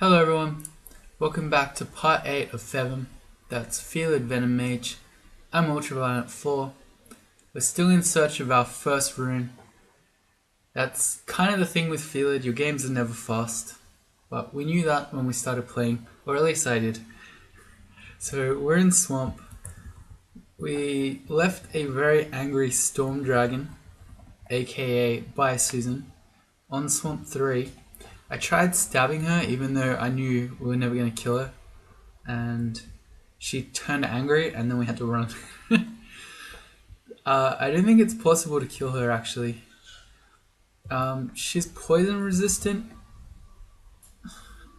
Hello everyone, welcome back to part 8 of FeVM. That's Felid Venom Mage. I'm Ultraviolet 4. We're still in search of our first rune. That's kind of the thing with Felid, your games are never fast. But we knew that when we started playing, or at least I did. So we're in Swamp. We left a very angry Storm Dragon, aka Biosusan, on Swamp 3. I tried stabbing her even though I knew we were never going to kill her, and she turned angry and then we had to run. I don't think it's possible to kill her actually. She's poison resistant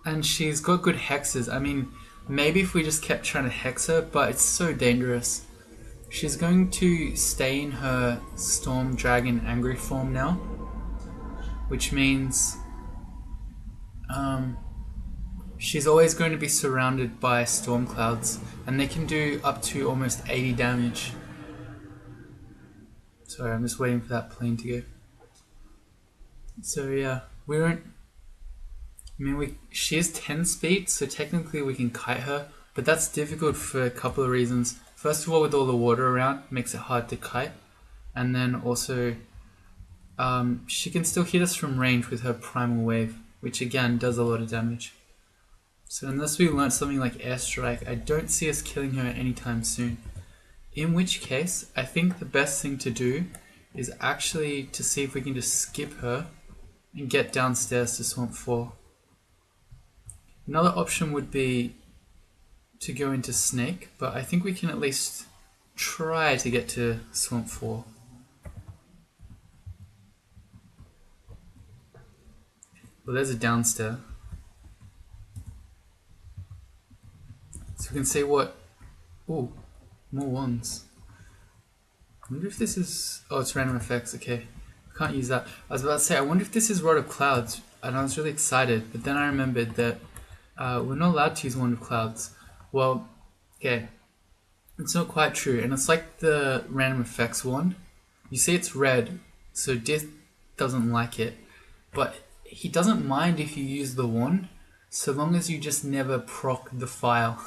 and she's got good hexes. I mean, maybe if we just kept trying to hex her, but it's so dangerous. She's going to stay in her Storm Dragon angry form now, which means she's always going to be surrounded by storm clouds, and they can do up to almost 80 damage. Sorry, I'm just waiting for that plane to go. So yeah, we won't. I mean, she is 10 speed, so technically we can kite her, but that's difficult for a couple of reasons. First of all, with all the water around, it makes it hard to kite, and then also she can still hit us from range with her primal wave, which again does a lot of damage. So unless we learn something like airstrike, I don't see us killing her anytime soon. In which case, I think the best thing to do is actually to see if we can just skip her and get downstairs to Swamp 4. Another option would be to go into Snake, but I think we can at least try to get to Swamp 4. Well, there's a downstair. So we can see what... Ooh, more wands. I wonder if this is... Oh, it's random effects, okay. I can't use that. I was about to say, I wonder if this is Rod of Clouds, and I was really excited, but then I remembered that we're not allowed to use Wand of Clouds. Well, okay. It's not quite true, and it's like the random effects wand. You see it's red, so Death doesn't like it, but he doesn't mind if you use the wand, so long as you just never proc the file.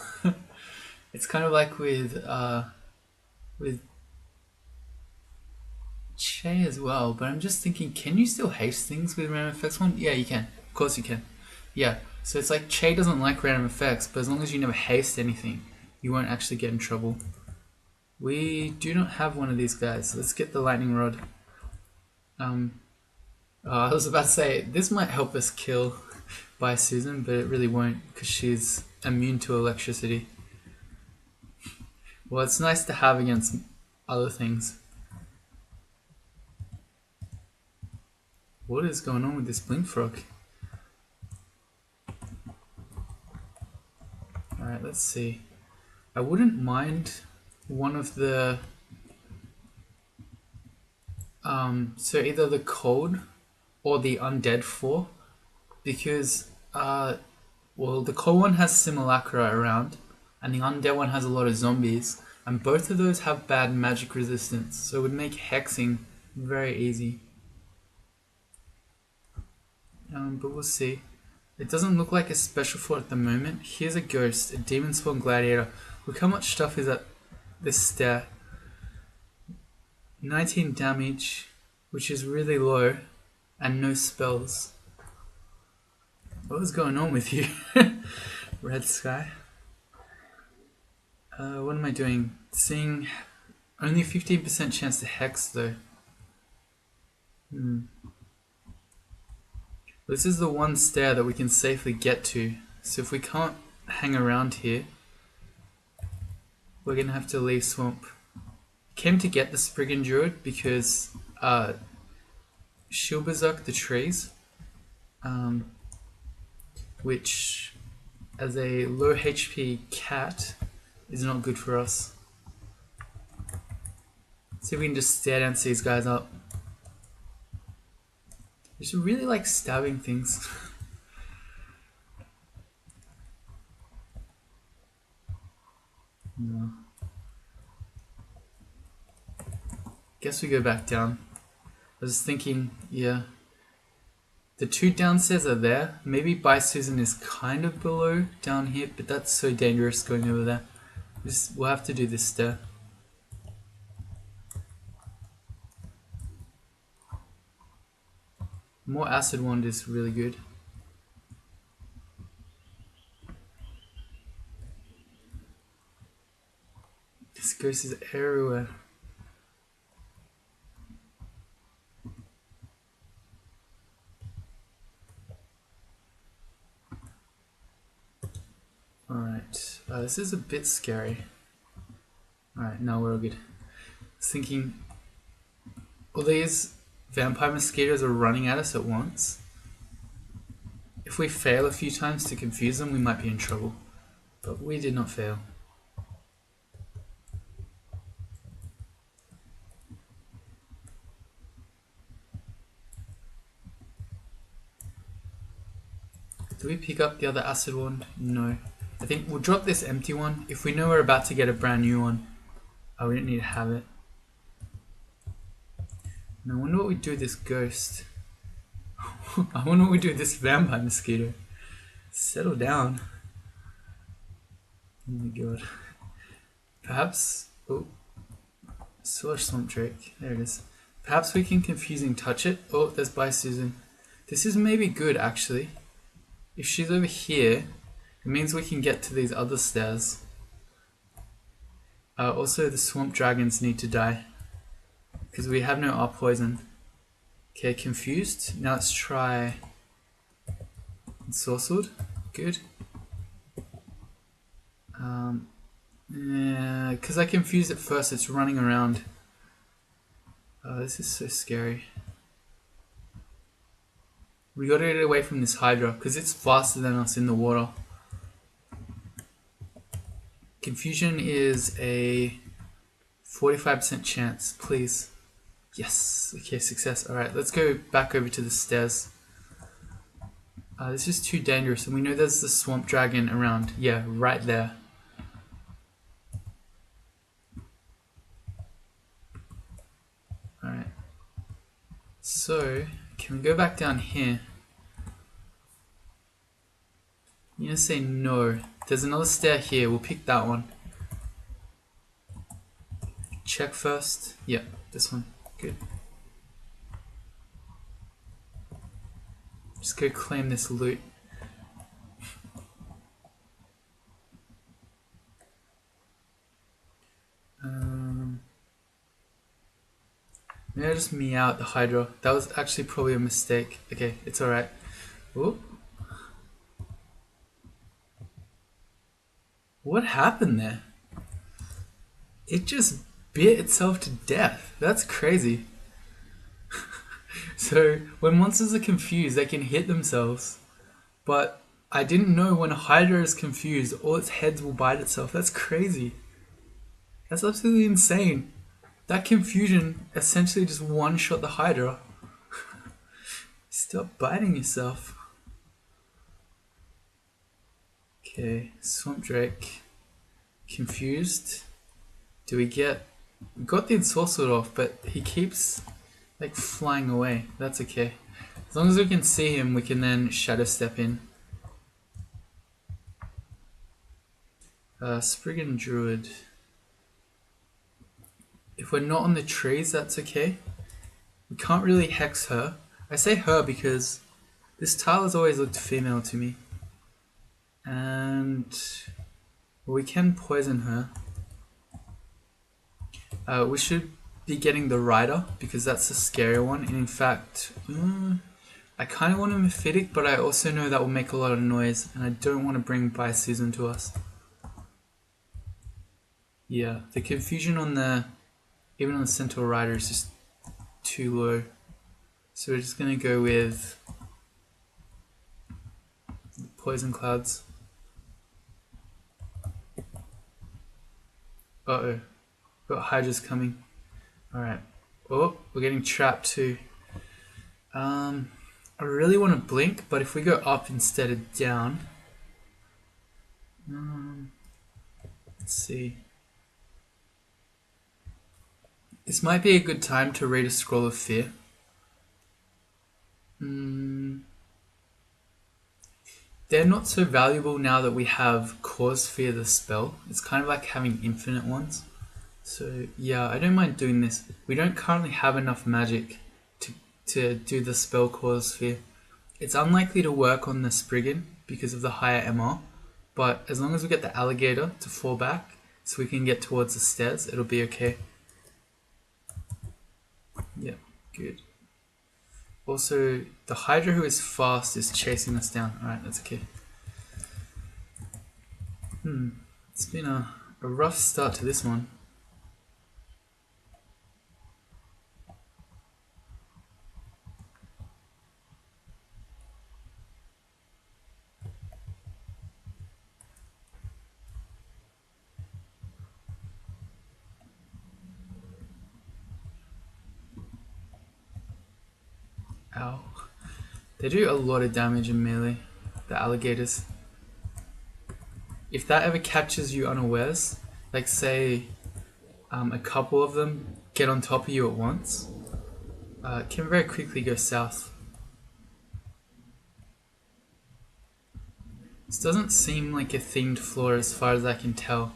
It's kind of like with Che as well, but I'm just thinking, can you still haste things with random effects wand? Yeah, you can. Of course you can. Yeah, so it's like Che doesn't like random effects, but as long as you never haste anything, you won't actually get in trouble. We do not have one of these guys, so let's get the lightning rod. I was about to say, this might help us kill Biosusan, but it really won't, because she's immune to electricity. Well, it's nice to have against other things. What is going on with this blink frog? Alright, let's see. I wouldn't mind one of the... so either the cold or the undead 4, because well, the cold one has simulacra around and the undead one has a lot of zombies, and both of those have bad magic resistance, so it would make hexing very easy. But we'll see. It doesn't look like a special fort at the moment. Here's a ghost, a demon spawn gladiator. Look how much stuff is at this stat. 19 damage, which is really low, and no spells. What is going on with you? Red sky. What am I doing? Seeing only 15% chance to hex though. This is the one stair that we can safely get to, so if we can't hang around here, we're gonna have to leave Swamp. Came to get the Spriggan Druid because she'll berserk the trees, which as a low HP cat is not good for us. Let's see if we can just stare down these guys up. I just really like stabbing things. No. Guess we go back down. I was thinking, yeah. The two downstairs are there. Maybe By Susan is kind of below down here, but that's so dangerous going over there. We'll have to do this stair. More acid wand is really good. This ghost is everywhere. Alright, this is a bit scary. Alright, now we're all good. I was thinking, all these vampire mosquitoes are running at us at once. If we fail a few times to confuse them, we might be in trouble. But we did not fail. Do we pick up the other acid wand? No. I think we'll drop this empty one. If we know we're about to get a brand new one, we don't need to have it. And I wonder what we do with this ghost. I wonder what we do with this vampire mosquito. Settle down. Oh my god. Perhaps... Oh. Source Swamp Drake. There it is. Perhaps we can confusing touch it. Oh, there's By Susan. This is maybe good actually. If she's over here, it means we can get to these other stairs. Also, the swamp dragons need to die. Because we have no R poison. Okay, confused. Now let's try Ensorcelled. Good. Yeah, because I confused it first, it's running around. This is so scary. We gotta get away from this Hydra, because it's faster than us in the water. Confusion is a 45% chance, please. Yes, okay, success. Alright, let's go back over to the stairs. This is too dangerous, and we know there's the swamp dragon around. Yeah, right there. Alright. So, can we go back down here? I'm gonna say no. There's another stair here, we'll pick that one. Check first. Yep, this one. Good. Just go claim this loot. Maybe I just meow at the Hydra. That was actually probably a mistake. Okay, it's alright. Whoop. What happened there? It just bit itself to death. That's crazy. So, when monsters are confused, they can hit themselves. But I didn't know when a Hydra is confused, all its heads will bite itself. That's crazy. That's absolutely insane. That confusion essentially just one-shot the Hydra. Stop biting yourself. Okay, Swamp Drake. Confused. Do we get... We got the Ensorcelled off, but he keeps like flying away. That's okay. As long as we can see him, we can then Shadow Step in. Spriggan Druid. If we're not on the trees, that's okay. We can't really hex her. I say her because this tile has always looked female to me. And we can poison her. We should be getting the Rider because that's the scarier one. And in fact, I kind of want a Mephitic, but I also know that will make a lot of noise, and I don't want to bring By Susan to us. Yeah, the confusion on the, even on the Centaur Rider is just too low. So we're just gonna go with Poison Clouds. Uh-oh. Got Hydra's coming. Alright. Oh, we're getting trapped too. I really want to blink, but if we go up instead of down... let's see. This might be a good time to read a Scroll of Fear. They're not so valuable now that we have Cause Fear the spell. It's kind of like having infinite ones. So yeah, I don't mind doing this. We don't currently have enough magic to do the spell Cause Fear. It's unlikely to work on the Spriggan because of the higher MR, but as long as we get the alligator to fall back so we can get towards the stairs, it'll be okay. Yeah, good. Also, the Hydra who is fast is chasing us down. Alright, that's okay. It's been a rough start to this one. Ow. They do a lot of damage in melee, the alligators. If that ever catches you unawares, like say a couple of them get on top of you at once, it can very quickly go south. This doesn't seem like a themed floor as far as I can tell.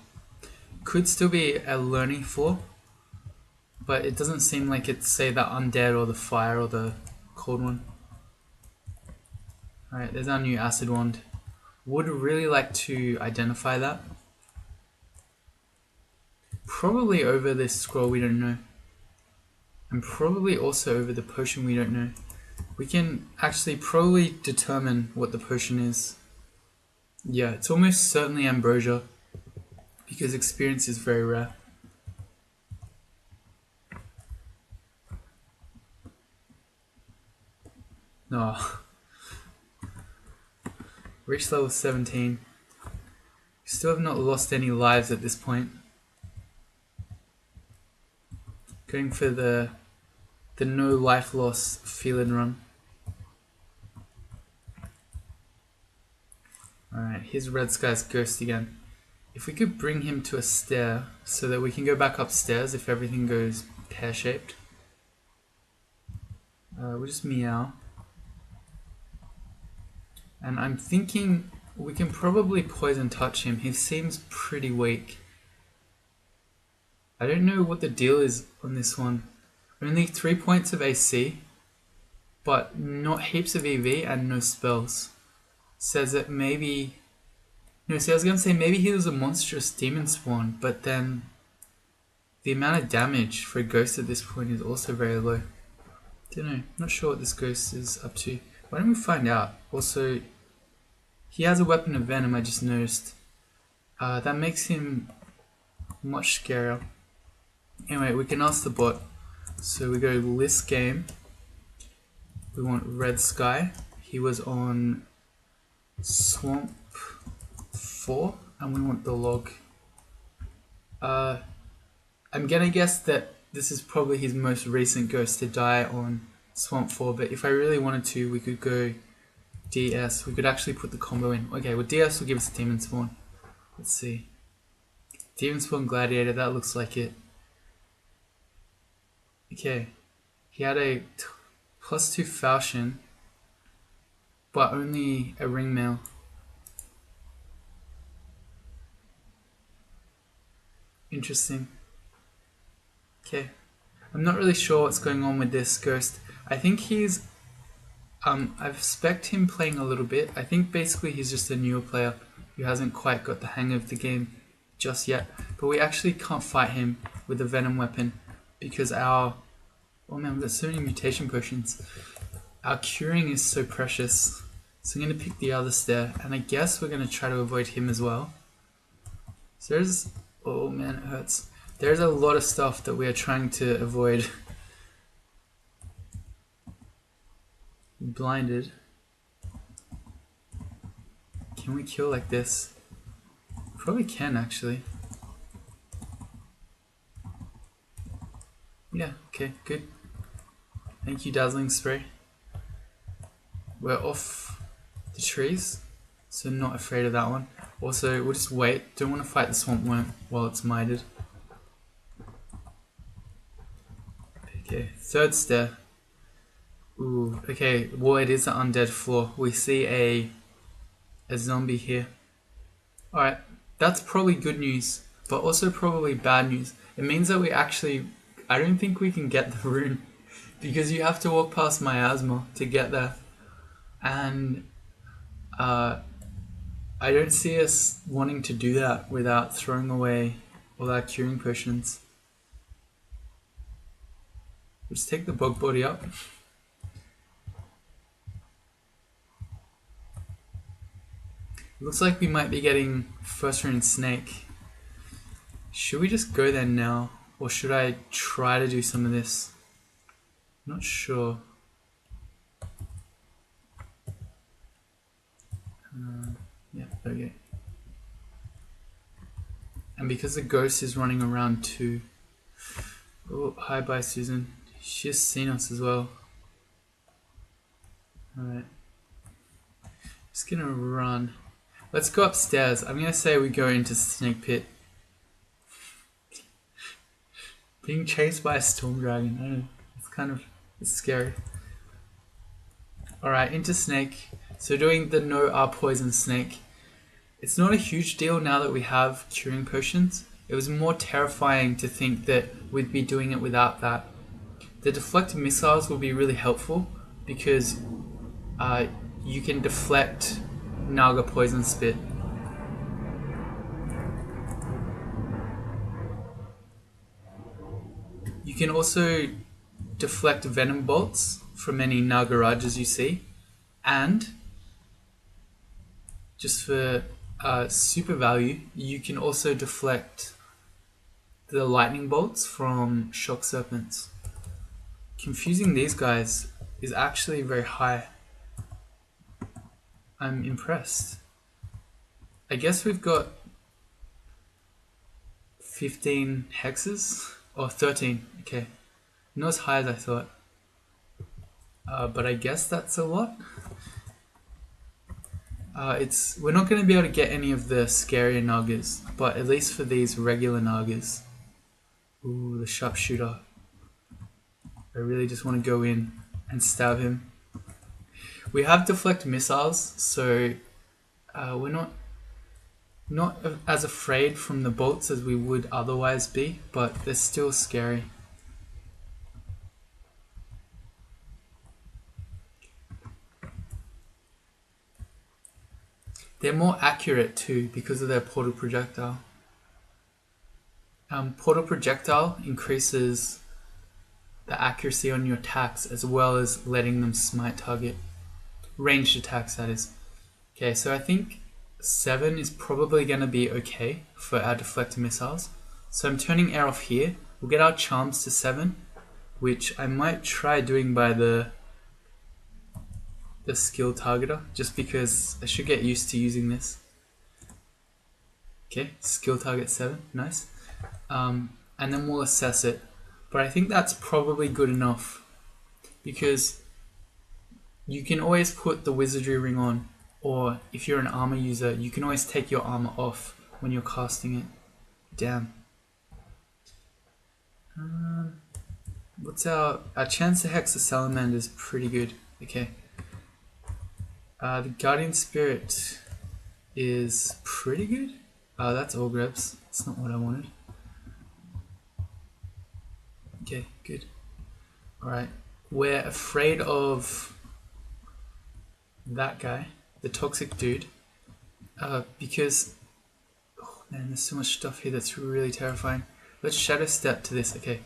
Could still be a learning floor, but it doesn't seem like it's, say, the undead or the fire or the cold one. Alright, there's our new acid wand. Would really like to identify that. Probably over this scroll we don't know. And probably also over the potion we don't know. We can actually probably determine what the potion is. Yeah, it's almost certainly ambrosia, because experience is very rare. No. Reached level 17. We still have not lost any lives at this point. Going for the no life loss Felid run. Alright, here's Red Sky's ghost again. If we could bring him to a stair so that we can go back upstairs if everything goes pear-shaped. We'll just meow. And I'm thinking we can probably poison touch him. He seems pretty weak. I don't know what the deal is on this one. Only 3 points of AC, but not heaps of EV and no spells. Says that maybe... No, see, I was going to say maybe he was a monstrous demon spawn, but then the amount of damage for a ghost at this point is also very low. Don't know, not sure what this ghost is up to. Why don't we find out? Also, he has a weapon of venom, I just noticed. That makes him much scarier. Anyway, we can ask the bot. So we go list game. We want Red Sky. He was on Swamp 4, and we want the log. I'm gonna guess that this is probably his most recent ghost to die on Swamp 4, but if I really wanted to, we could go DS. We could actually put the combo in. Okay, well DS will give us a Demon Spawn. Let's see. Demon Spawn Gladiator, that looks like it. Okay, he had a +2 falchion, but only a ring mail. Interesting. Okay, I'm not really sure what's going on with this ghost. I think he's, I've spec'd him playing a little bit. I think basically he's just a newer player who hasn't quite got the hang of the game just yet. But we actually can't fight him with a venom weapon because our, oh man, we've got so many mutation potions. Our curing is so precious. So I'm going to pick the other stair, and I guess we're going to try to avoid him as well. So there's, oh man, it hurts. There's a lot of stuff that we are trying to avoid. Blinded. Can we kill like this? Probably can actually. Yeah, okay, good. Thank you, Dazzling Spray. We're off the trees, so not afraid of that one. Also, we'll just wait. Don't want to fight the swamp worm while it's mited. Okay, third stair. Ooh, okay. Well, it is an undead floor. We see a zombie here. Alright, that's probably good news, but also probably bad news. It means that we actually... I don't think we can get the rune, because you have to walk past miasma to get there. And I don't see us wanting to do that without throwing away all our curing potions. Let's take the bug body up. Looks like we might be getting first rune snake. Should we just go there now? Or should I try to do some of this? Not sure. Yeah, okay. And because the ghost is running around too. Oh, hi, bye, Susan. She's seen us as well. Alright. Just gonna run. Let's go upstairs. I'm gonna say we go into Snake Pit. Being chased by a storm dragon. I don't know. It's scary. Alright, into Snake. So doing the no poison snake. It's not a huge deal now that we have curing potions. It was more terrifying to think that we'd be doing it without that. The deflect missiles will be really helpful because you can deflect Naga poison spit. You can also deflect venom bolts from any Nagarajas you see, and just for super value, you can also deflect the lightning bolts from shock serpents. Confusing these guys is actually very high. I'm impressed. I guess we've got 15 hexes, or 13, okay. Not as high as I thought. But I guess that's a lot. We're not going to be able to get any of the scarier nagas, but at least for these regular nagas. Ooh, the sharpshooter. I really just want to go in and stab him. We have deflect missiles, so we're not as afraid from the bolts as we would otherwise be, but they're still scary. They're more accurate too because of their portal projectile. Portal projectile increases the accuracy on your attacks as well as letting them smite target. Ranged attacks, that is. Okay, so I think 7 is probably going to be okay for our deflector missiles. So I'm turning air off here. We'll get our charms to 7, which I might try doing by the skill targeter, just because I should get used to using this. Okay, skill target 7, nice. And then we'll assess it. But I think that's probably good enough, because you can always put the wizardry ring on, or if you're an armor user, you can always take your armor off when you're casting it. Damn. What's our chance to hex the salamander is pretty good. Okay. The guardian spirit is pretty good. That's all grabs. That's not what I wanted. Okay, good. Alright. We're afraid of that guy, the toxic dude, because oh man, there's so much stuff here that's really terrifying. Let's shadow step to this. Okay.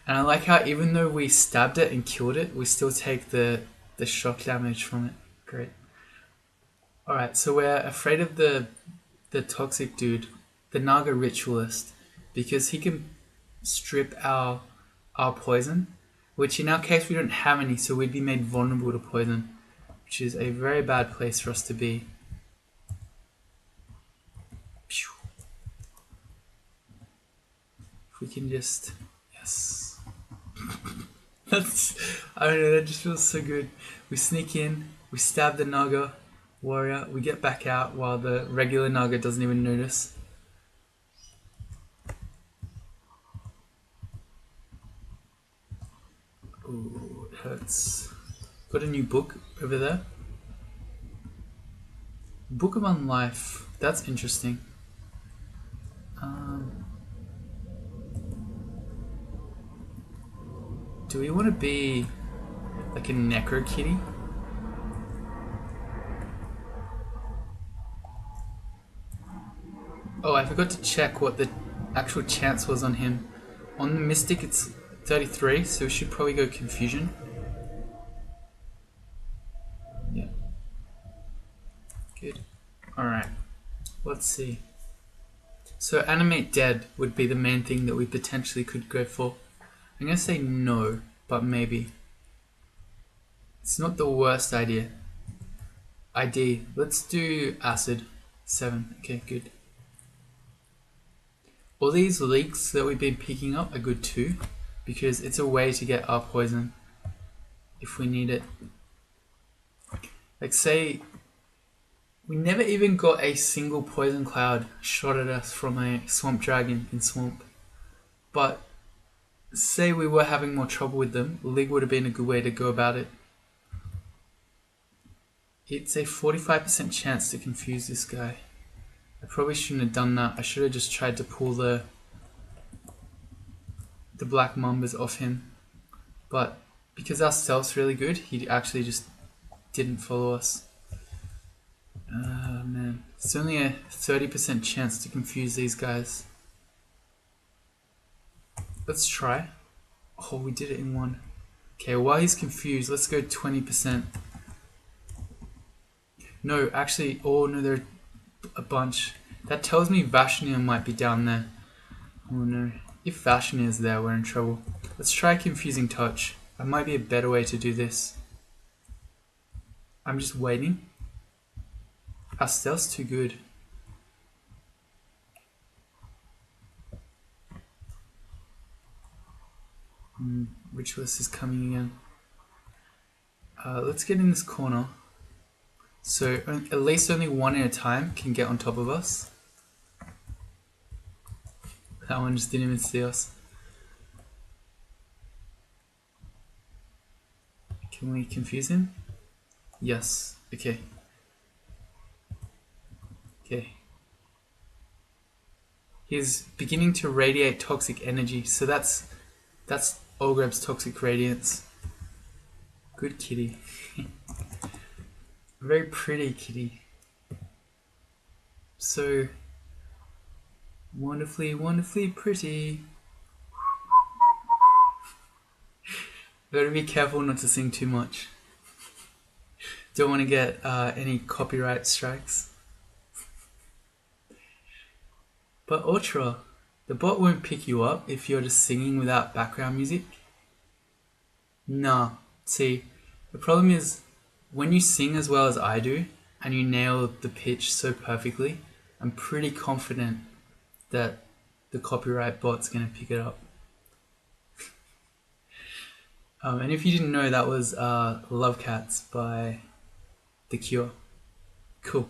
And I like how even though we stabbed it and killed it, we still take the shock damage from it. Great. Alright, so we're afraid of the toxic dude, the Naga ritualist, because he can strip our poison, which in our case we don't have any, so we'd be made vulnerable to poison, which is a very bad place for us to be. If we can just... yes. I don't know, that just feels so good. We sneak in, we stab the Naga warrior, we get back out while the regular Naga doesn't even notice. Ooh, hurts. Got a new book over there. Book of Unlife. That's interesting. Do we want to be like a necro kitty? Oh, I forgot to check what the actual chance was on him. On the Mystic it's 33, so we should probably go Confusion. Yeah. Good. Alright. Let's see. So Animate Dead would be the main thing that we potentially could go for. I'm going to say no, but maybe. It's not the worst idea. ID. Let's do Acid. 7. Okay, good. All these leaks that we've been picking up are good too, because it's a way to get our poison if we need it. Like say, we never even got a single poison cloud shot at us from a swamp dragon in swamp. But say we were having more trouble with them, League would have been a good way to go about it. It's a 45% chance to confuse this guy. I probably shouldn't have done that. I should have just tried to pull the black mambas off him. But because our stealth's really good, he actually just didn't follow us. Man. It's only a 30% chance to confuse these guys. Let's try. Oh, we did it in one. Okay, while he's confused, let's go 20%. No, actually, oh no, there are a bunch. That tells me Vashnia might be down there. Oh no. If Vashnia is there, we're in trouble. Let's try Confusing Touch. That might be a better way to do this. I'm just waiting. Our stealth's too good. Ritualist is coming again. Let's get in this corner. So at least only one at a time can get on top of us. That one just didn't even see us. Can we confuse him? Yes. Okay. Okay. He's beginning to radiate toxic energy, so that's Olgreb's toxic radiance. Good kitty. Very pretty kitty. So wonderfully, wonderfully pretty. Better be careful not to sing too much. Don't want to get any copyright strikes. But Ultra, the bot won't pick you up if you're just singing without background music. Nah, see, the problem is when you sing as well as I do and you nail the pitch so perfectly, I'm pretty confident that the copyright bot's going to pick it up. And if you didn't know, that was Love Cats by The Cure. Cool.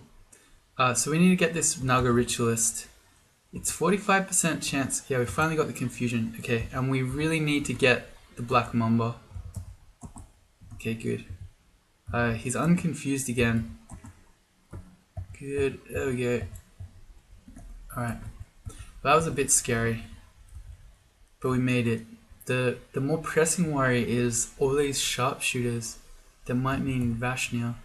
So we need to get this Naga Ritualist. It's 45% chance. Yeah, we finally got the Confusion. Okay, and we really need to get the Black Mamba. Okay, good. He's unconfused again. Good. There we go. Alright. That was a bit scary. But we made it. The more pressing worry is all these sharpshooters that might mean Vashnia.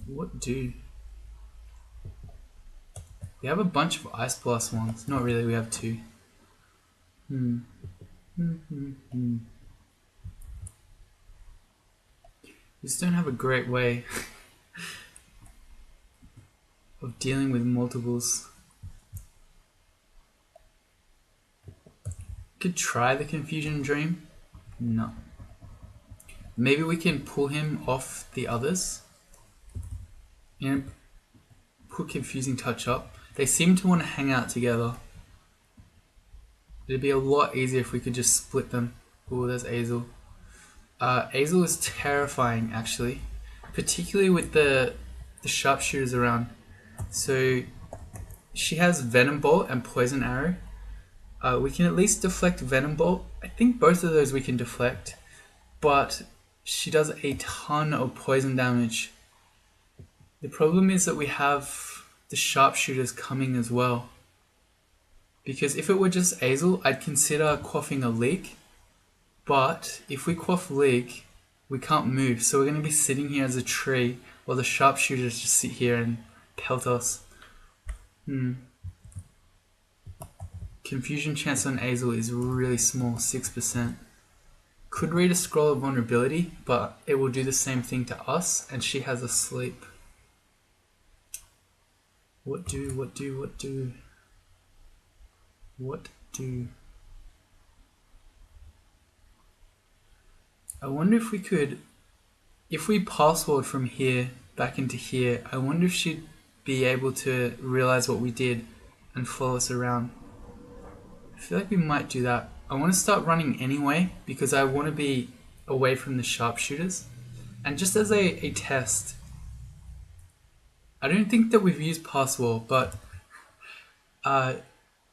What do? We have a bunch of Ice Blast ones. Not really, we have 2. We just don't have a great way of dealing with multiples. Could try the Confusion Dream. No. Maybe we can pull him off the others. And put Confusing Touch up. They seem to want to hang out together. It'd be a lot easier if we could just split them. Oh, there's Azel. Azel is terrifying, actually. Particularly with the sharpshooters around. So, she has Venom Bolt and Poison Arrow. We can at least deflect Venom Bolt. I think both of those we can deflect, but she does a ton of poison damage. The problem is that we have the sharpshooters coming as well. Because if it were just Azel, I'd consider quaffing a leak. But if we quaff leak, we can't move. So we're going to be sitting here as a tree while the sharpshooters just sit here and pelt us. Confusion chance on Azel is really small, 6%. Could read a scroll of vulnerability, but it will do the same thing to us, and she has a sleep. What do? I wonder if we could, if we password from here back into here, I wonder if she'd be able to realize what we did and follow us around. I feel like we might do that. I want to start running anyway because I want to be away from the sharpshooters. And just as a test, I don't think that we've used password, but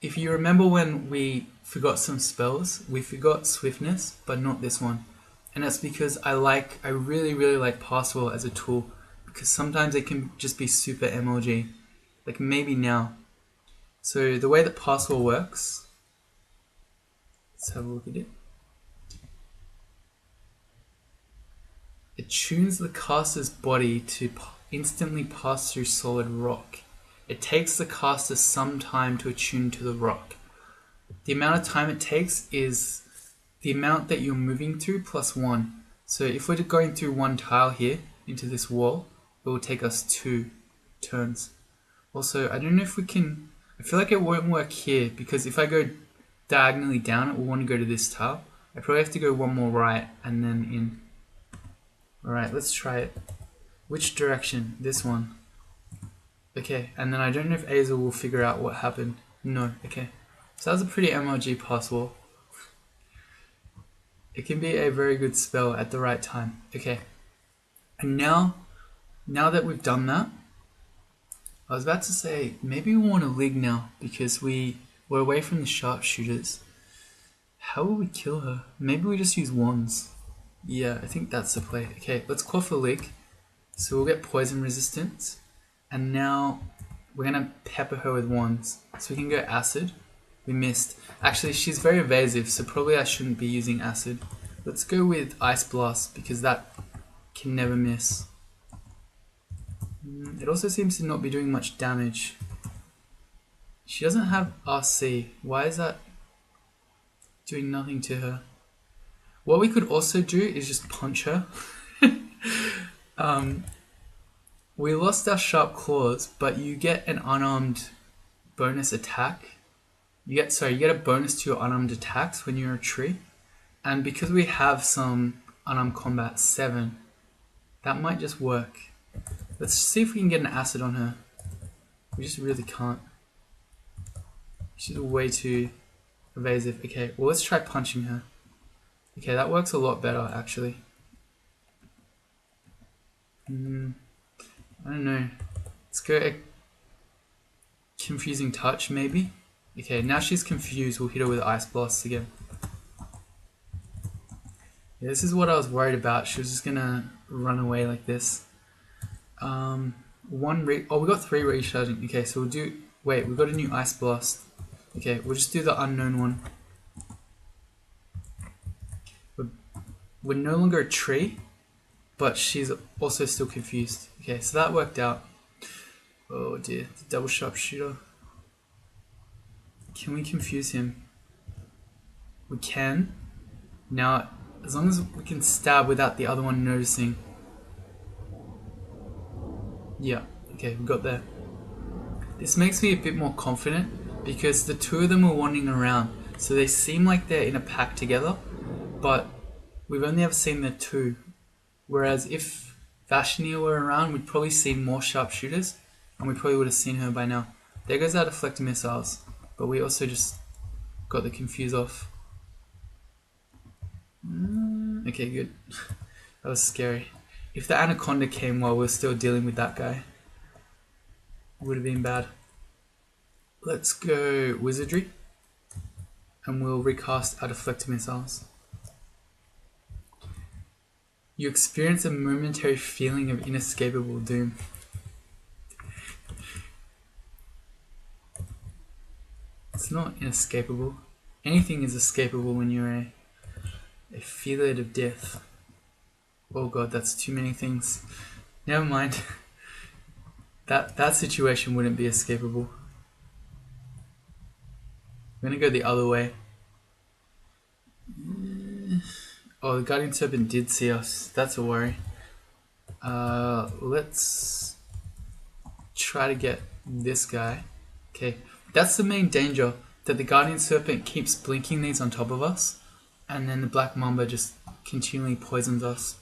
if you remember when we forgot some spells, we forgot swiftness, but not this one. And that's because I really like password as a tool, because sometimes it can just be super MLG, like maybe now. So the way that password works, let's have a look at it. It tunes the caster's body to instantly pass through solid rock. It takes the caster some time to attune to the rock. The amount of time it takes is the amount that you're moving through plus 1. So if we're going through one tile here into this wall, it will take us 2 turns. Also, I don't know if we can, I feel like it won't work here because if I go diagonally down, it will want to go to this tile. I probably have to go one more right and then in. Alright, let's try it. Which direction? This one. Okay, and then I don't know if Azel will figure out what happened. No, okay. So that was a pretty MLG password. It can be a very good spell at the right time. Okay. And now that we've done that, I was about to say, maybe we want to Lig now because we're away from the sharpshooters. How will we kill her? Maybe we just use wands. Yeah, I think that's the play. Okay, let's quaff a Lig. So we'll get poison resistance. And now we're going to pepper her with wands. So we can go acid. We missed. Actually, she's very evasive, so probably I shouldn't be using acid. Let's go with ice blast because that can never miss. It also seems to not be doing much damage. She doesn't have RC. Why is that doing nothing to her? What we could also do is just punch her. We lost our sharp claws, but you get an unarmed bonus attack. You get a bonus to your unarmed attacks when you're a tree. And because we have some unarmed combat 7, that might just work. Let's see if we can get an acid on her. We just really can't. She's way too evasive. Okay, well let's try punching her. Okay, that works a lot better actually. I don't know. Let's go a confusing touch maybe. Okay, now she's confused. We'll hit her with ice blasts again. Yeah, this is what I was worried about. She was just gonna run away like this. Oh, we got 3 recharging. Okay, so we'll do. Wait, we got a new ice blast. Okay, we'll just do the unknown one. We're no longer a tree, but she's also still confused. Okay, so that worked out. Oh dear, the double sharpshooter. Can we confuse him? We can. Now, as long as we can stab without the other one noticing. Yeah, okay, we got there. This makes me a bit more confident because the 2 of them are wandering around. So they seem like they're in a pack together, but we've only ever seen the 2. Whereas if Vashnia were around, we'd probably see more sharpshooters and we probably would have seen her by now. There goes our deflect missiles, but we also just got the confuse off. Okay, good. That was scary. If the anaconda came while we're still dealing with that guy, it would have been bad. Let's go wizardry. and we'll recast our deflector missiles. You experience a momentary feeling of inescapable doom. It's not inescapable. Anything is escapable when you're a Felid of death. Oh god, that's too many things. Never mind. That situation wouldn't be escapable. I'm gonna go the other way. Oh, the Guardian Serpent did see us. That's a worry. Let's try to get this guy. Okay, that's the main danger, that the Guardian Serpent keeps blinking these on top of us, and then the Black Mamba just continually poisons us.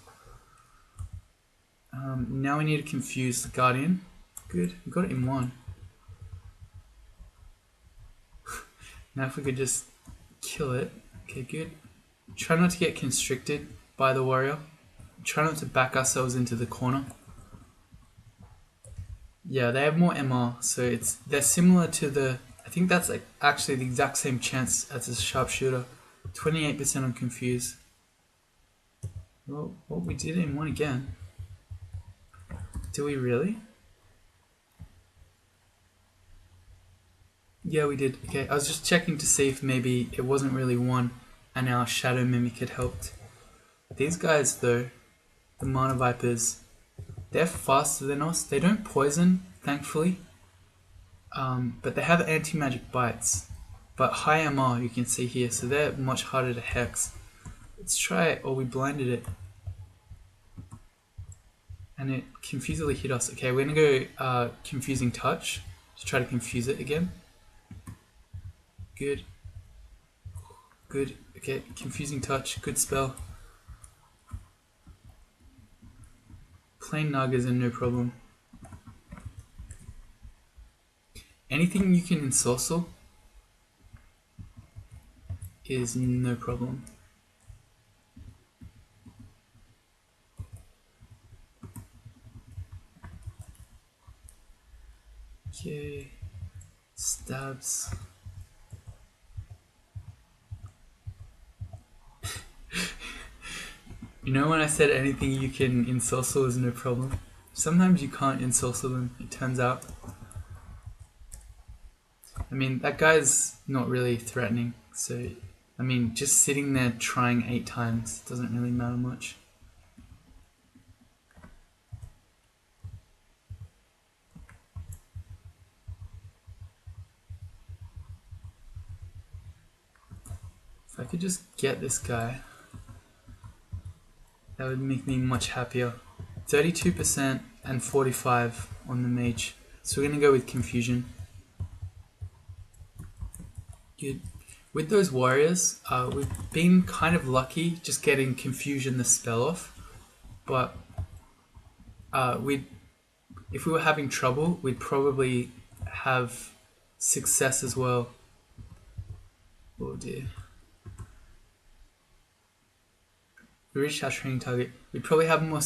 Now we need to confuse the Guardian. Good, we got it in one. Now if we could just kill it. Okay, good. Try not to get constricted by the warrior. Try not to back ourselves into the corner. Yeah, they have more MR, so they're similar to the... I think that's like actually the exact same chance as a sharpshooter. 28% on confuse. Well, we did it in one again. Do we really? Yeah, we did. Okay, I was just checking to see if maybe it wasn't really one and our Shadow Mimic had helped. These guys though, the Mana Vipers, they're faster than us. They don't poison, thankfully. But they have anti-magic bites. But high MR you can see here, so they're much harder to hex. Let's try it. Oh, we blinded it. And it confusedly hit us. Okay, we're gonna go Confusing Touch to try to confuse it again. Good. Good. Okay, Confusing Touch, good spell. Plain nagas are no problem. Anything you can ensorcel is no problem. Okay, stabs. You know when I said anything you can ensorcel is no problem? Sometimes you can't ensorcel them, it turns out. I mean, that guy's not really threatening, so... I mean, just sitting there trying 8 times doesn't really matter much. If I could just get this guy, that would make me much happier. 32% and 45 on the mage. So we're going to go with Confusion. Good. With those warriors, we've been kind of lucky just getting Confusion the spell off. But if we were having trouble, we'd probably have success as well. Oh dear. We reached our training target. We'd probably have more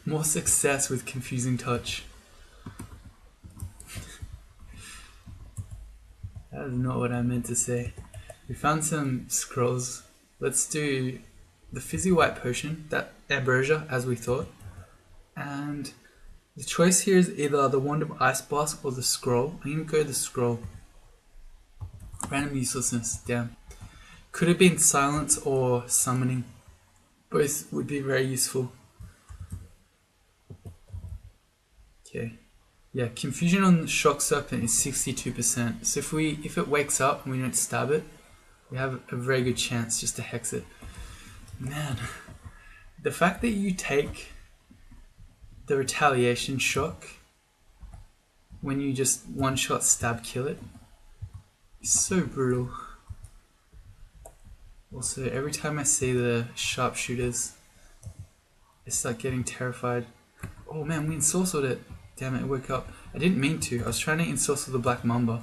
more success with Confusing Touch. That is not what I meant to say. We found some scrolls. Let's do the Fizzy White Potion, that Ambrosia, as we thought. And the choice here is either the Wand of Ice Blast or the Scroll. I'm going to go the Scroll. Random uselessness, damn. Could have been Silence or Summoning. Both would be very useful. Okay. Yeah, Confusion on the Shock Serpent is 62%. So if it wakes up and we don't stab it, we have a very good chance just to hex it. Man, the fact that you take the retaliation shock when you just one-shot stab kill it is so brutal. Also, every time I see the sharpshooters, I start getting terrified. Oh man, we ensorcelled it. Damn it, it woke up. I didn't mean to. I was trying to ensorcel the Black Mamba.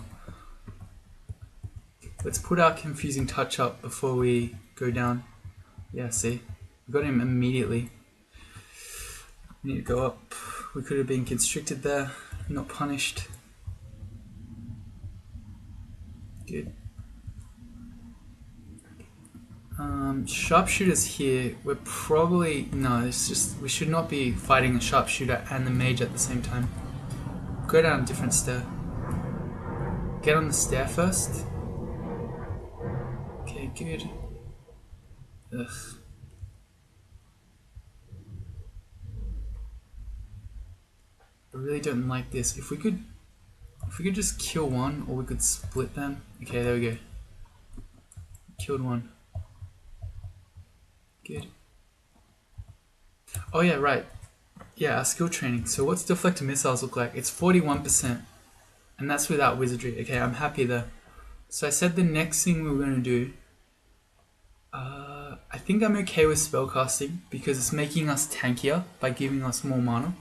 Let's put our Confusing Touch up before we go down. Yeah, see? We got him immediately. We need to go up. We could have been constricted there, not punished. Good. Sharpshooters here, we're probably, no, it's just, we should not be fighting a sharpshooter and the mage at the same time. Go down a different stair. Get on the stair first. Okay, good. Ugh. I really don't like this. If we could just kill one, or we could split them. Okay, there we go. Killed one. Good. Oh yeah, right. Yeah, our skill training. So what's deflector missiles look like? It's 41%. And that's without wizardry. Okay, I'm happy there. So I said the next thing we were going to do, I think I'm okay with spellcasting because it's making us tankier by giving us more mana.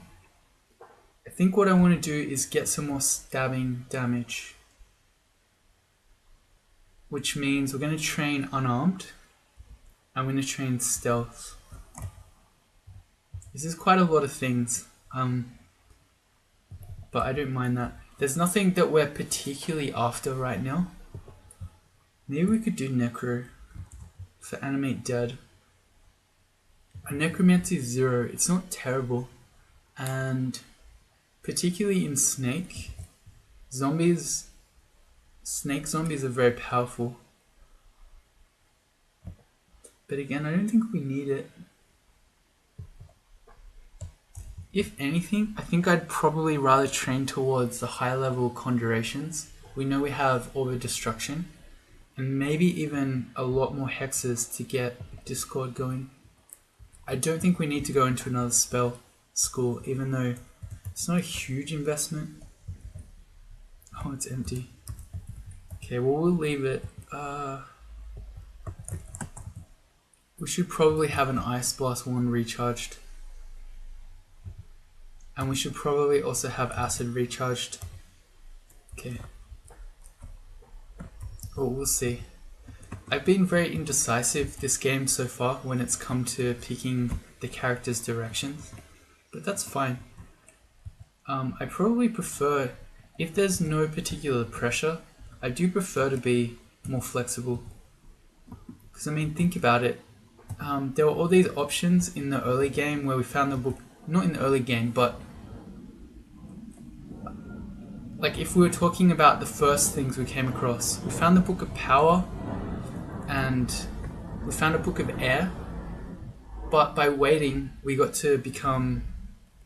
I think what I want to do is get some more stabbing damage, which means we're going to train unarmed. I'm going to train stealth. This is quite a lot of things, but I don't mind that. There's nothing that we're particularly after right now. Maybe we could do Necro for Animate Dead. A Necromancy 0, it's not terrible. And particularly in Snake, Snake zombies are very powerful. But again, I don't think we need it. If anything, I think I'd probably rather train towards the high level conjurations. We know we have Orb of Destruction, and maybe even a lot more hexes to get Discord going. I don't think we need to go into another spell school, even though it's not a huge investment. Oh, it's empty. Okay, well, we'll leave it. We should probably have an Ice Blast 1 recharged. And we should probably also have Acid recharged. Okay. Oh, we'll see. I've been very indecisive this game so far when it's come to picking the character's directions. But that's fine. I probably prefer, if there's no particular pressure, I do prefer to be more flexible. Because I mean, think about it. There were all these options in the early game where we found the book, not in the early game, but like if we were talking about the first things we came across, we found the Book of Power and we found a Book of Air, but by waiting we got to become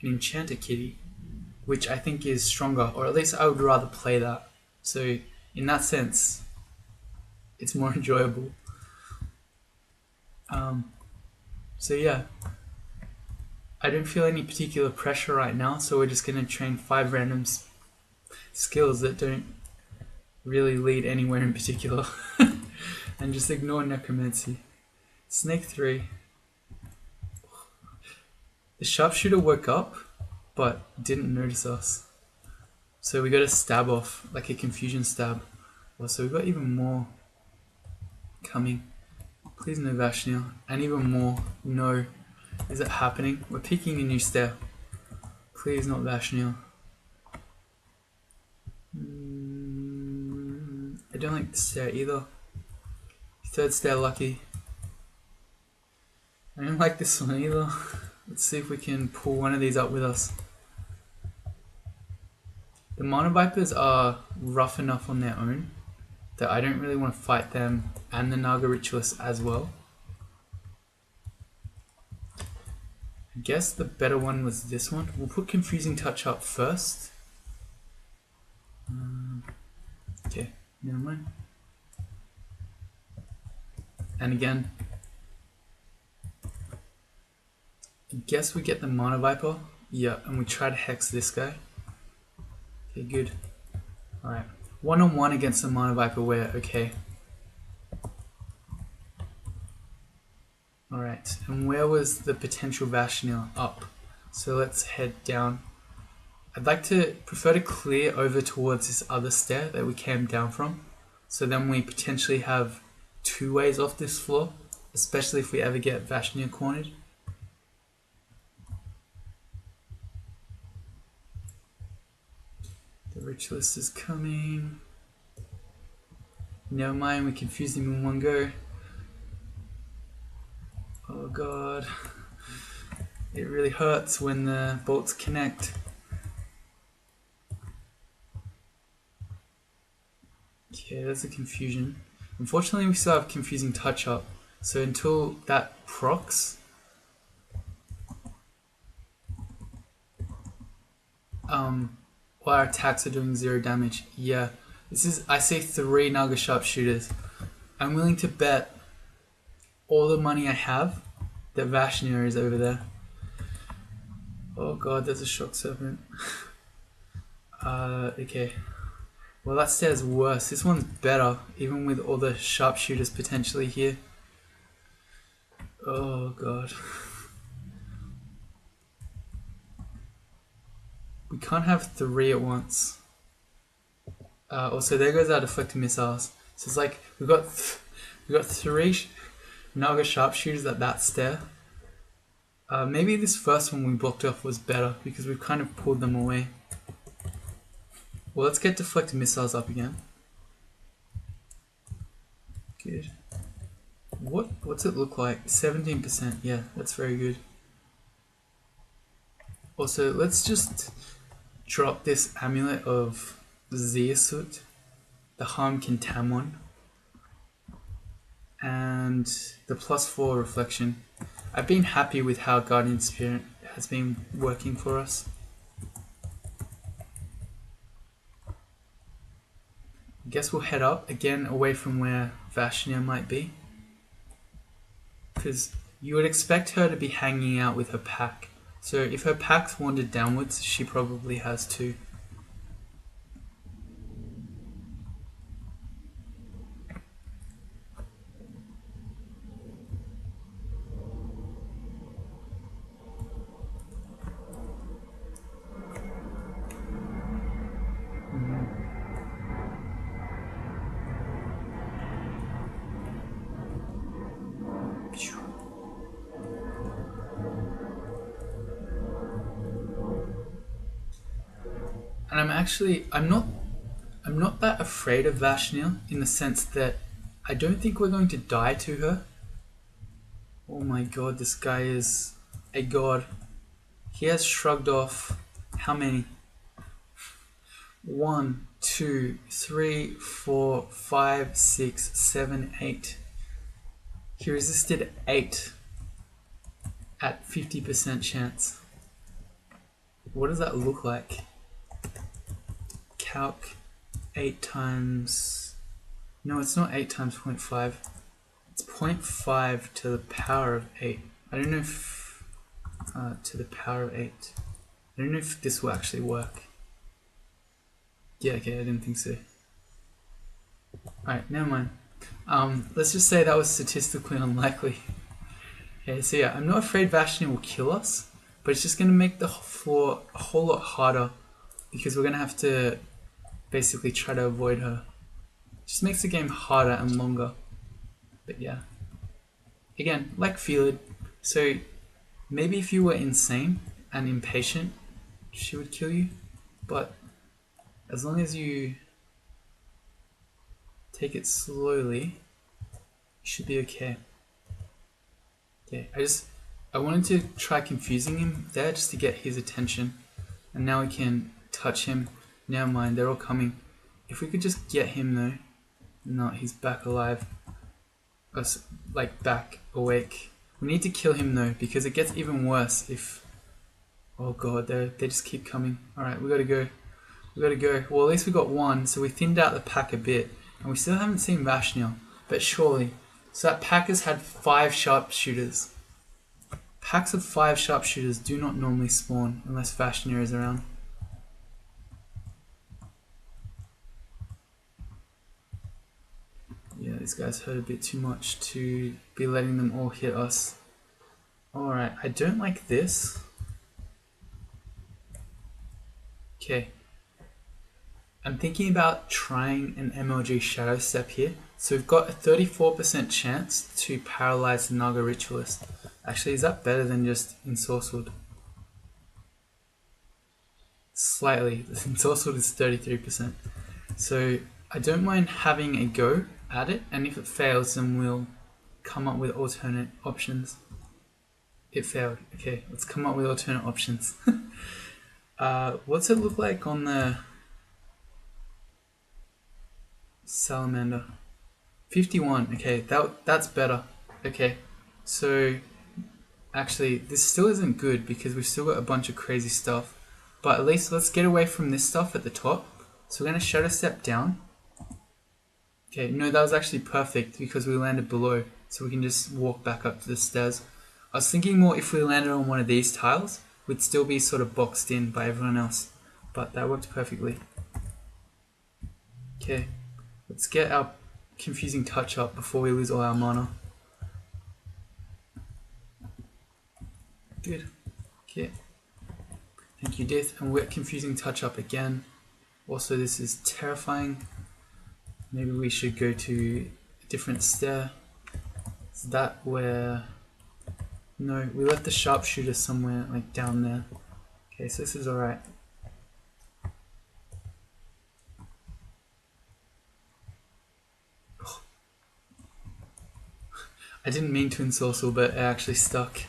an Enchanter Kitty, which I think is stronger, or at least I would rather play that. So in that sense, it's more enjoyable. So yeah, I don't feel any particular pressure right now, so we're just going to train 5 random skills that don't really lead anywhere in particular and just ignore Necromancy. Snake 3. The sharpshooter woke up but didn't notice us, so we got a stab off, like a confusion stab. Well, so we got even more coming. Please no Vashniel, and even more. No. Is it happening? We're picking a new stair. Please not Vashniel. I don't like the stair either. 3rd stair lucky. I don't like this one either. Let's see if we can pull one of these up with us. The Mana Vipers are rough enough on their own that I don't really want to fight them and the Naga Ritualists as well. I guess the better one was this one. We'll put Confusing Touch up first. Okay, never mind. And again, I guess we get the Mana Viper. Yeah, and we try to hex this guy. Okay, good. Alright. 1-on-1 against the Mana Viper, we're okay. Alright, and where was the potential Vashniel? Up. So let's head down. I'd like to prefer to clear over towards this other stair that we came down from. So then we potentially have 2 ways off this floor, especially if we ever get Vashniel cornered. The Ritualist is coming. Never mind, we confused him in one go. god. It really hurts when the bolts connect. Okay, there's a confusion. Unfortunately, we still have confusing touch up. So until that procs, our attacks are doing 0 damage. Yeah, this is. I see 3 Naga sharpshooters. I'm willing to bet all the money I have that Vashnia is over there. Oh god, there's a shock serpent. Okay. Well, that stairs worse. This one's better, even with all the sharpshooters potentially here. Oh god. We can't have 3 at once. Also, there goes our deflecting missiles. So it's like we got 3 Naga sharpshooters at that stair. Maybe this first one we blocked off was better because we've kind of pulled them away. Well, let's get deflected missiles up again. Good. What's it look like? 17%. Yeah, that's very good. Also, let's just drop this amulet of Zeusut, the Harm Contam one, and the +4 reflection. I've been happy with how Guardian Spirit has been working for us. I guess we'll head up again away from where Vashnia might be, because you would expect her to be hanging out with her pack. So if her pack's wandered downwards, she probably has too. And I'm not that afraid of Vashnia in the sense that I don't think we're going to die to her. Oh my god, this guy is a god. He has shrugged off how many? 1, 2, 3, 4, 5, 6, 7, 8. He resisted 8 at 50% chance. What does that look like? Calc 8 times. No, it's not 8 times 0.5. It's 0.5 to the power of 8. I don't know if to the power of 8. I don't know if this will actually work. Yeah, okay, I didn't think so. Alright, never mind. Let's just say that was statistically unlikely. Okay, so yeah, I'm not afraid Vashnia will kill us, but it's just going to make the floor a whole lot harder because we're going to have to basically try to avoid her. It just makes the game harder and longer. But yeah. Again, like Felid. So maybe if you were insane and impatient, she would kill you. But as long as you take it slowly, you should be okay. Okay, I wanted to try confusing him there just to get his attention. And now we can touch him. Never mind, they're all coming. If we could just get him though. No, he's back alive. Us, like back awake. We need to kill him though, because it gets even worse if... Oh god, they just keep coming. Alright, we gotta go. We gotta go. Well, at least we got one, so we thinned out the pack a bit. And we still haven't seen Vashnia. But surely. So that pack has had 5 sharpshooters. Packs of 5 sharpshooters do not normally spawn unless Vashnia is around. Yeah, these guys hurt a bit too much to be letting them all hit us. Alright, I don't like this. Okay. I'm thinking about trying an MLG Shadow Step here. So we've got a 34% chance to paralyze the Naga Ritualist. Actually, is that better than just Ensorcelled? Slightly. The Ensorcelled is 33%. So I don't mind having a go at it, and if it fails then we'll come up with alternate options. It failed. Okay, let's come up with alternate options. What's it look like on the salamander? 51. Okay, that's better. Okay, so actually this still isn't good because we've still got a bunch of crazy stuff. But at least let's get away from this stuff at the top. So we're going to shadow step down. Okay, no, that was actually perfect because we landed below. So we can just walk back up to the stairs. I was thinking more if we landed on one of these tiles, we'd still be sort of boxed in by everyone else. But that worked perfectly. Okay, let's get our confusing touch up before we lose all our mana. Good. Okay. Thank you, Death. And we're confusing touch up again. Also, this is terrifying. Maybe we should go to a different stair. Is that where... No, we left the sharpshooter somewhere like down there. Okay, so this is alright. Oh. I didn't mean to ensorcel, but it actually stuck.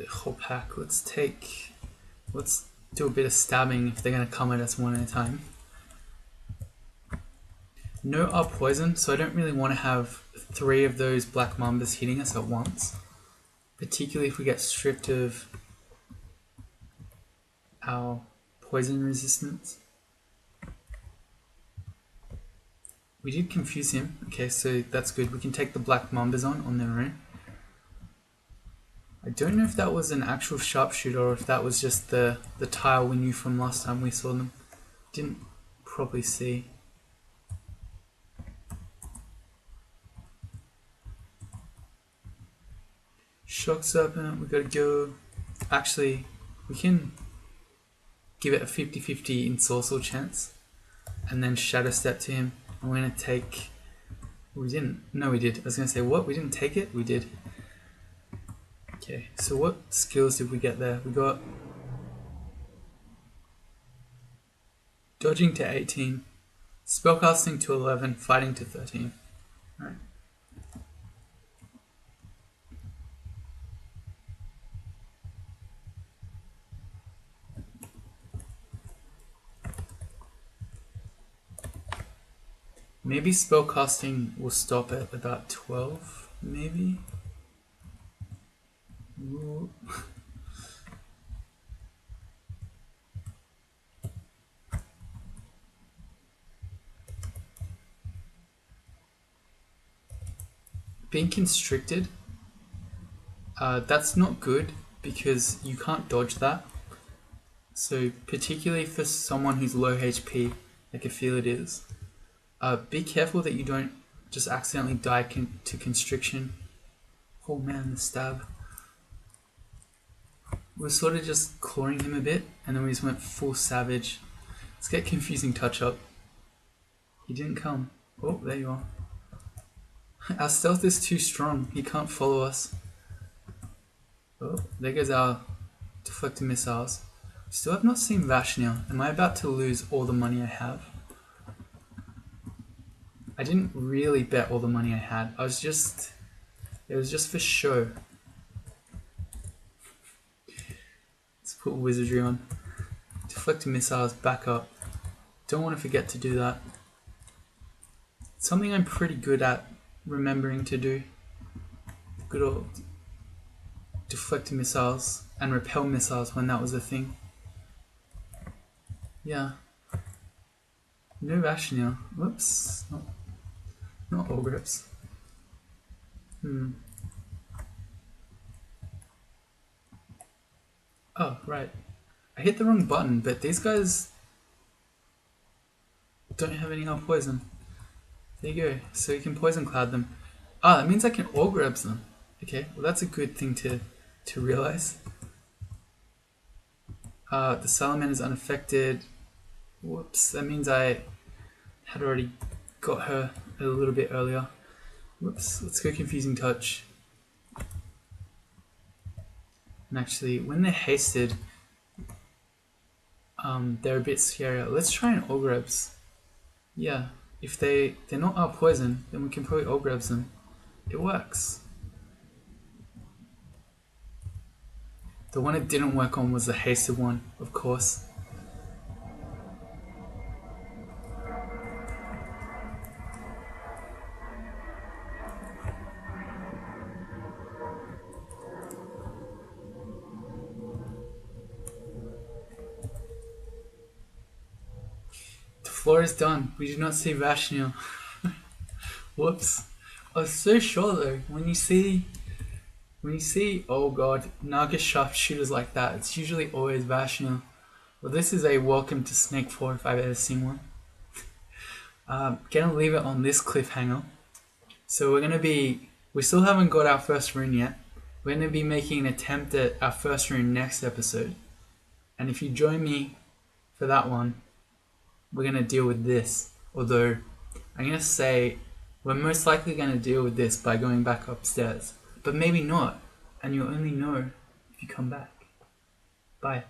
Whole pack. Let's do a bit of stabbing if they're going to come at us one at a time. No are poison, so I don't really want to have 3 of those black mambas hitting us at once. Particularly if we get stripped of our poison resistance. We did confuse him. Okay, so that's good. We can take the black mambas on their own. I don't know if that was an actual sharpshooter or if that was just the tile we knew from last time we saw them. Didn't probably see. Shock Serpent, we gotta go. Actually, we can give it a 50-50 ensorcel chance and then shadow step to him. And we're gonna take... We didn't. No, we did. I was gonna say, what? We didn't take it? We did. Okay, so what skills did we get there? We got dodging to 18, spellcasting to 11, fighting to 13. Alright. Maybe spellcasting will stop at about 12, maybe? Ooh. Being constricted, that's not good because you can't dodge that. So particularly for someone who's low HP, like a Felid is, be careful that you don't just accidentally die to constriction. Oh man, the stab. We're sort of just clawing him a bit, and then we just went full savage. Let's get confusing touch up. He didn't come. Oh, there you are. Our stealth is too strong. He can't follow us. Oh, there goes our deflected missiles. Still have not seen Vashnia. Am I about to lose all the money I have? I didn't really bet all the money I had. It was just for show. Let's put wizardry on. Deflected missiles back up. Don't want to forget to do that. It's something I'm pretty good at remembering to do. Good old deflected missiles and repel missiles when that was a thing. Yeah. No Vashnia. Whoops. Not all grips. Oh, right. I hit the wrong button, but these guys don't have any health poison. There you go. So you can poison cloud them. Ah, that means I can all grabs them. Okay, well that's a good thing to realize. The salamander is unaffected. Whoops, that means I had already got her a little bit earlier. Whoops, let's go Confusing Touch. And actually, when they're hasted, they're a bit scarier. Let's try an Ogrebs. Yeah, if they're not our poison, then we can probably Ogrebs them. It works. The one it didn't work on was the hasted one, of course. The floor is done. We did not see Vashniel. Whoops. I was so sure though, when you see, oh god, nagas sharpshooters like that, it's usually always Vashniel. Well, this is a welcome to Snake 4 if I've ever seen one. Gonna leave it on this cliffhanger. So we still haven't got our first rune yet. We're gonna be making an attempt at our first rune next episode. And if you join me for that one, we're gonna deal with this. Although, I'm gonna say we're most likely gonna deal with this by going back upstairs. But maybe not, and you'll only know if you come back. Bye.